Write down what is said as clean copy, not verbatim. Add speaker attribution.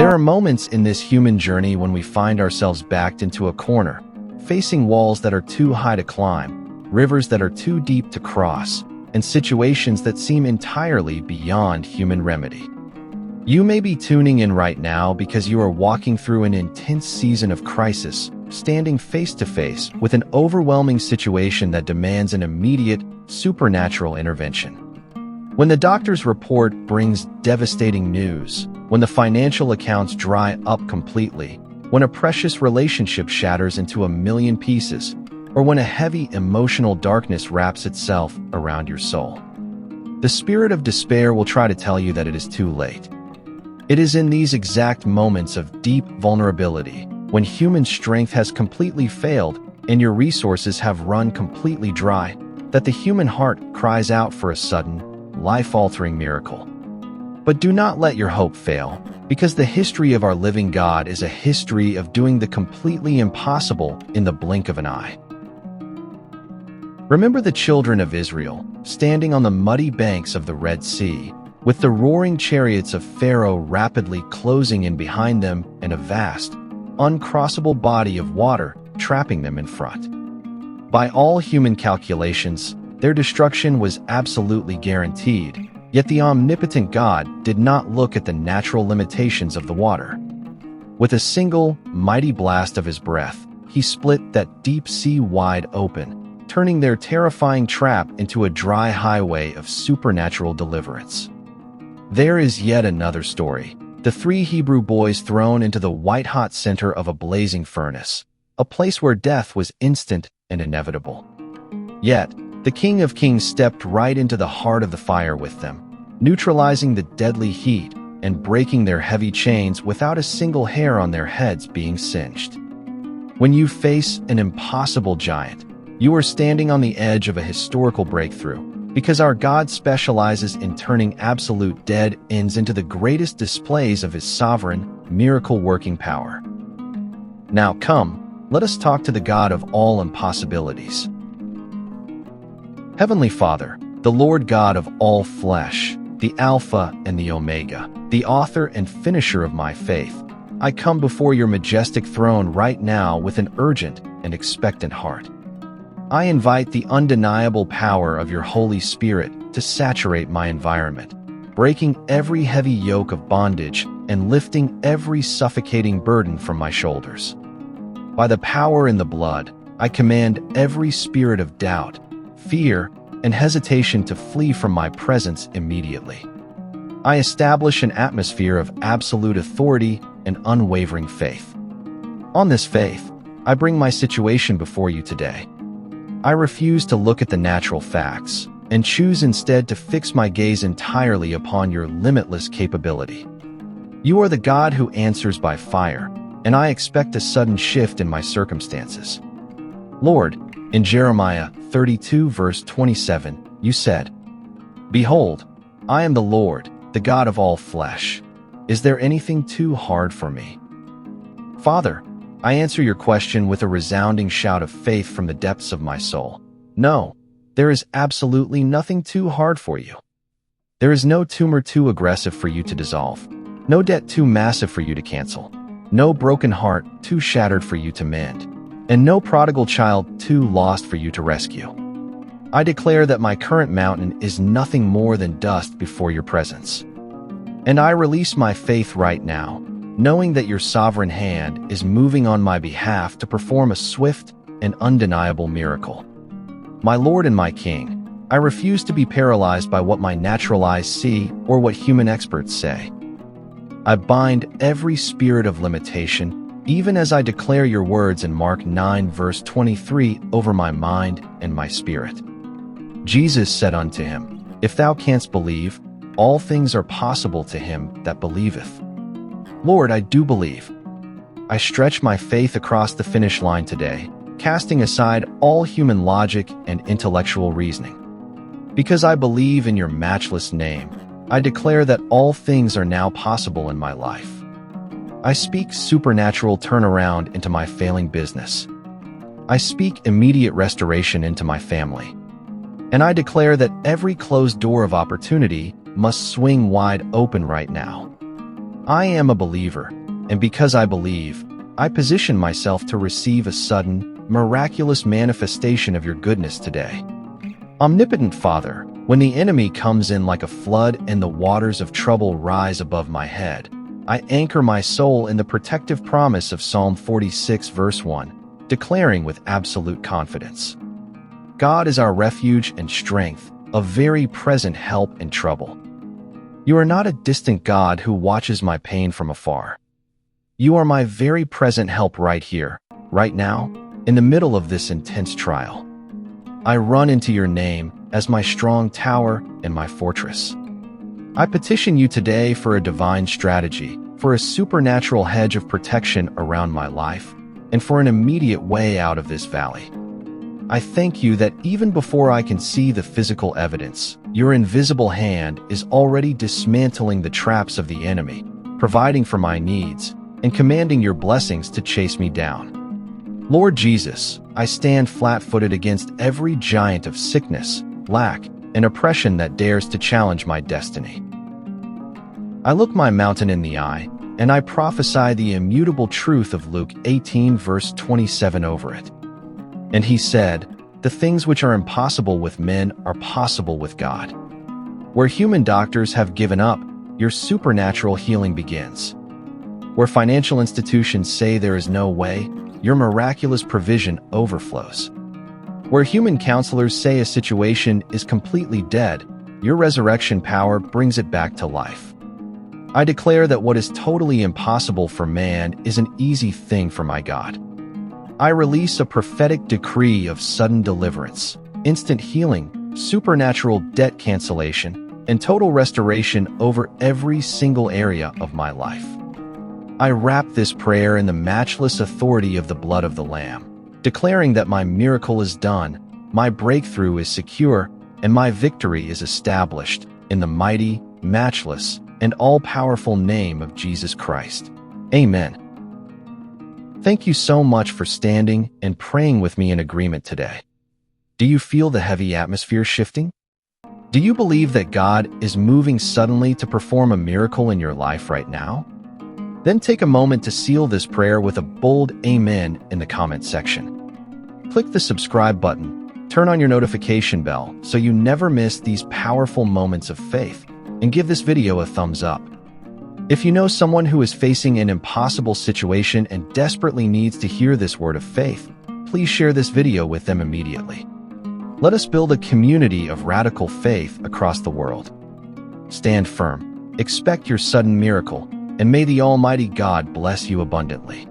Speaker 1: There are moments in this human journey when we find ourselves backed into a corner, facing walls that are too high to climb, rivers that are too deep to cross, and situations that seem entirely beyond human remedy. You may be tuning in right now because you are walking through an intense season of crisis, standing face to face with an overwhelming situation that demands an immediate, supernatural intervention. When the doctor's report brings devastating news, when the financial accounts dry up completely, when a precious relationship shatters into a million pieces, or when a heavy emotional darkness wraps itself around your soul, the spirit of despair will try to tell you that it is too late. It is in these exact moments of deep vulnerability, when human strength has completely failed and your resources have run completely dry, that the human heart cries out for a sudden, life-altering miracle. But do not let your hope fail, because the history of our living God is a history of doing the completely impossible in the blink of an eye. Remember the children of Israel, standing on the muddy banks of the Red Sea, with the roaring chariots of Pharaoh rapidly closing in behind them and a vast, uncrossable body of water trapping them in front. By all human calculations, their destruction was absolutely guaranteed, yet the omnipotent God did not look at the natural limitations of the water. With a single, mighty blast of his breath, he split that deep sea wide open, turning their terrifying trap into a dry highway of supernatural deliverance. There is yet another story, the 3 Hebrew boys thrown into the white-hot center of a blazing furnace, a place where death was instant and inevitable. Yet, the King of Kings stepped right into the heart of the fire with them, neutralizing the deadly heat and breaking their heavy chains without a single hair on their heads being singed. When you face an impossible giant, you are standing on the edge of a historical breakthrough, because our God specializes in turning absolute dead ends into the greatest displays of his sovereign, miracle-working power. Now come, let us talk to the God of all impossibilities. Heavenly Father, the Lord God of all flesh, the Alpha and the Omega, the author and finisher of my faith, I come before your majestic throne right now with an urgent and expectant heart. I invite the undeniable power of your Holy Spirit to saturate my environment, breaking every heavy yoke of bondage and lifting every suffocating burden from my shoulders. By the power in the blood, I command every spirit of doubt, fear, and hesitation to flee from my presence immediately. I establish an atmosphere of absolute authority and unwavering faith. On this faith, I bring my situation before you today. I refuse to look at the natural facts and choose instead to fix my gaze entirely upon your limitless capability. You are the God who answers by fire, and I expect a sudden shift in my circumstances. Lord, in Jeremiah 32 verse 27, you said, "Behold, I am the Lord, the God of all flesh. Is there anything too hard for me?" Father, I answer your question with a resounding shout of faith from the depths of my soul. No, there is absolutely nothing too hard for you. There is no tumor too aggressive for you to dissolve, no debt too massive for you to cancel, no broken heart too shattered for you to mend, and no prodigal child too lost for you to rescue. I declare that my current mountain is nothing more than dust before your presence. And I release my faith right now, knowing that your sovereign hand is moving on my behalf to perform a swift and undeniable miracle. My Lord and my King, I refuse to be paralyzed by what my natural eyes see or what human experts say. I bind every spirit of limitation, even as I declare your words in Mark 9 verse 23 over my mind and my spirit. Jesus said unto him, "If thou canst believe, all things are possible to him that believeth." Lord, I do believe. I stretch my faith across the finish line today, casting aside all human logic and intellectual reasoning. Because I believe in your matchless name, I declare that all things are now possible in my life. I speak supernatural turnaround into my failing business. I speak immediate restoration into my family. And I declare that every closed door of opportunity must swing wide open right now. I am a believer, and because I believe, I position myself to receive a sudden, miraculous manifestation of your goodness today. Omnipotent Father, when the enemy comes in like a flood and the waters of trouble rise above my head, I anchor my soul in the protective promise of Psalm 46 verse 1, declaring with absolute confidence, God is our refuge and strength, a very present help in trouble. You are not a distant God who watches my pain from afar. You are my very present help right here, right now, in the middle of this intense trial. I run into your name as my strong tower and my fortress. I petition you today for a divine strategy, for a supernatural hedge of protection around my life, and for an immediate way out of this valley. I thank you that even before I can see the physical evidence, your invisible hand is already dismantling the traps of the enemy, providing for my needs, and commanding your blessings to chase me down. Lord Jesus, I stand flat-footed against every giant of sickness, lack, and oppression that dares to challenge my destiny. I look my mountain in the eye, and I prophesy the immutable truth of Luke 18 verse 27 over it. And he said, the things which are impossible with men are possible with God. Where human doctors have given up, your supernatural healing begins. Where financial institutions say there is no way, your miraculous provision overflows. Where human counselors say a situation is completely dead, your resurrection power brings it back to life. I declare that what is totally impossible for man is an easy thing for my God. I release a prophetic decree of sudden deliverance, instant healing, supernatural debt cancellation, and total restoration over every single area of my life. I wrap this prayer in the matchless authority of the blood of the Lamb, declaring that my miracle is done, my breakthrough is secure, and my victory is established in the mighty, matchless, and all-powerful name of Jesus Christ. Amen. Thank you so much for standing and praying with me in agreement today. Do you feel the heavy atmosphere shifting? Do you believe that God is moving suddenly to perform a miracle in your life right now? Then take a moment to seal this prayer with a bold amen in the comment section. Click the subscribe button, turn on your notification bell so you never miss these powerful moments of faith, and give this video a thumbs up. If you know someone who is facing an impossible situation and desperately needs to hear this word of faith, please share this video with them immediately. Let us build a community of radical faith across the world. Stand firm, expect your sudden miracle, and may the Almighty God bless you abundantly.